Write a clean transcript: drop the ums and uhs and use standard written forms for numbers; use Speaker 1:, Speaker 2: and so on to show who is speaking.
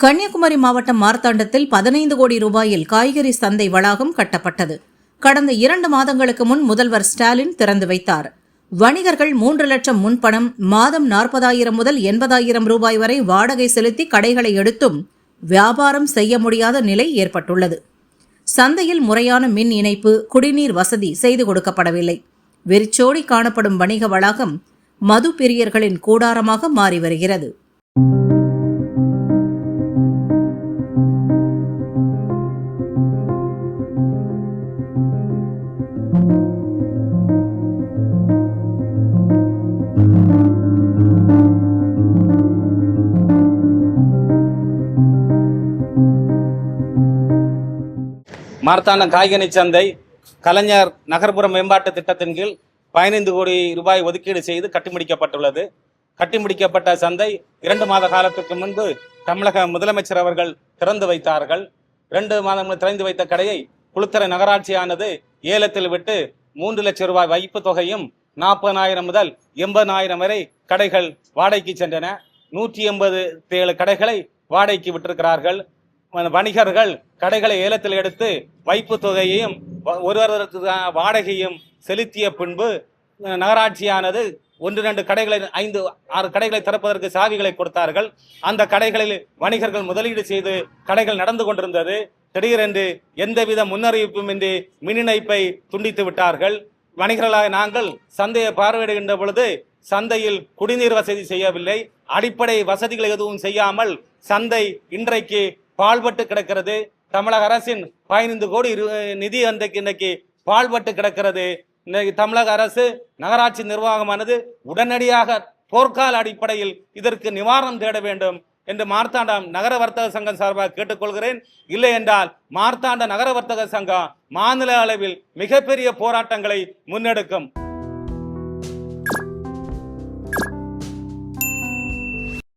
Speaker 1: கன்னியாகுமரி மாவட்டம் மார்த்தாண்டத்தில் 15 கோடி ரூபாயில் காய்கறி சந்தை வளாகம் கட்டப்பட்டது. கடந்த 2 மாதங்களுக்கு முன் முதல்வர் ஸ்டாலின் திறந்து வைத்தார். வணிகர்கள் 3 லட்சம் முன்பணம், மாதம் 40,000 முதல் 80,000 ரூபாய் வரை வாடகை செலுத்தி கடைகளை எடுத்தும் வியாபாரம் செய்ய முடியாத நிலை ஏற்பட்டுள்ளது. சந்தையில் முறையான மின் இணைப்பு, குடிநீர் வசதி செய்து கொடுக்கப்படவில்லை. வெறிச்சோடி காணப்படும் வணிக வளாகம் மது பிரியர்களின் கூடாரமாக மாறி வருகிறது.
Speaker 2: மார்த்தாண்டம் காய்கனி சந்தை கலைஞர் நகர்ப்புற மேம்பாட்டு திட்டத்தின் கீழ் 15 கோடி ரூபாய் ஒதுக்கீடு செய்து கட்டிமுடிக்கப்பட்டுள்ளது. கட்டிமுடிக்கப்பட்ட சந்தை 2 மாத காலத்துக்கு முன்பு தமிழக முதலமைச்சர் அவர்கள் திறந்து வைத்தார்கள். 2 மாதங்கள் திறந்து வைத்த கடையை குளித்தலை நகராட்சியானது ஏலத்தில் விட்டு 3 லட்சம் ரூபாய் வைப்பு தொகையும் 40,000 முதல் 80,000 வரை கடைகள் வாடகைக்கு சென்றன. 187 கடைகளை வாடகைக்கு விட்டிருக்கிறார்கள். வணிகர்கள் கடைகளை ஏலத்தில் எடுத்து வைப்பு தொகையையும் ஒருவருக்கு வாடகையும் செலுத்திய பின்பு நகராட்சியானது 1-2 கடைகளை 5-6 கடைகளை திறப்பதற்கு சாவிகளை கொடுத்தார்கள். அந்த கடைகளில் வணிகர்கள் முதலீடு செய்து கடைகள் நடந்து கொண்டிருந்தது. திடீரென்று எந்தவித முன்னறிவிப்பும் இன்றி மின் இணைப்பை துண்டித்து விட்டார்கள். வணிகர்களாக நாங்கள் சந்தையை பார்வையிடுகின்ற பொழுது சந்தையில் குடிநீர் வசதி செய்யவில்லை. அடிப்படை வசதிகள் எதுவும் செய்யாமல் சந்தை இன்றைக்கு பாழ்பட்டு கிடக்கிறது. தமிழக அரசின் 15 கோடி நிதி இன்னைக்கு பாழ்பட்டு கிடக்கிறது. இன்னைக்கு தமிழக அரசு நகராட்சி நிர்வாகமானது உடனடியாக போர்க்கால அடிப்படையில் இதற்கு நிவாரணம் தேட வேண்டும் என்று மார்த்தாண்டம் நகர வர்த்தக சங்கம் சார்பாக கேட்டுக்கொள்கிறேன். இல்லை என்றால் மார்த்தாண்ட நகர வர்த்தக சங்கம் மாநில அளவில் மிகப்பெரிய போராட்டங்களை முன்னெடுக்கும்.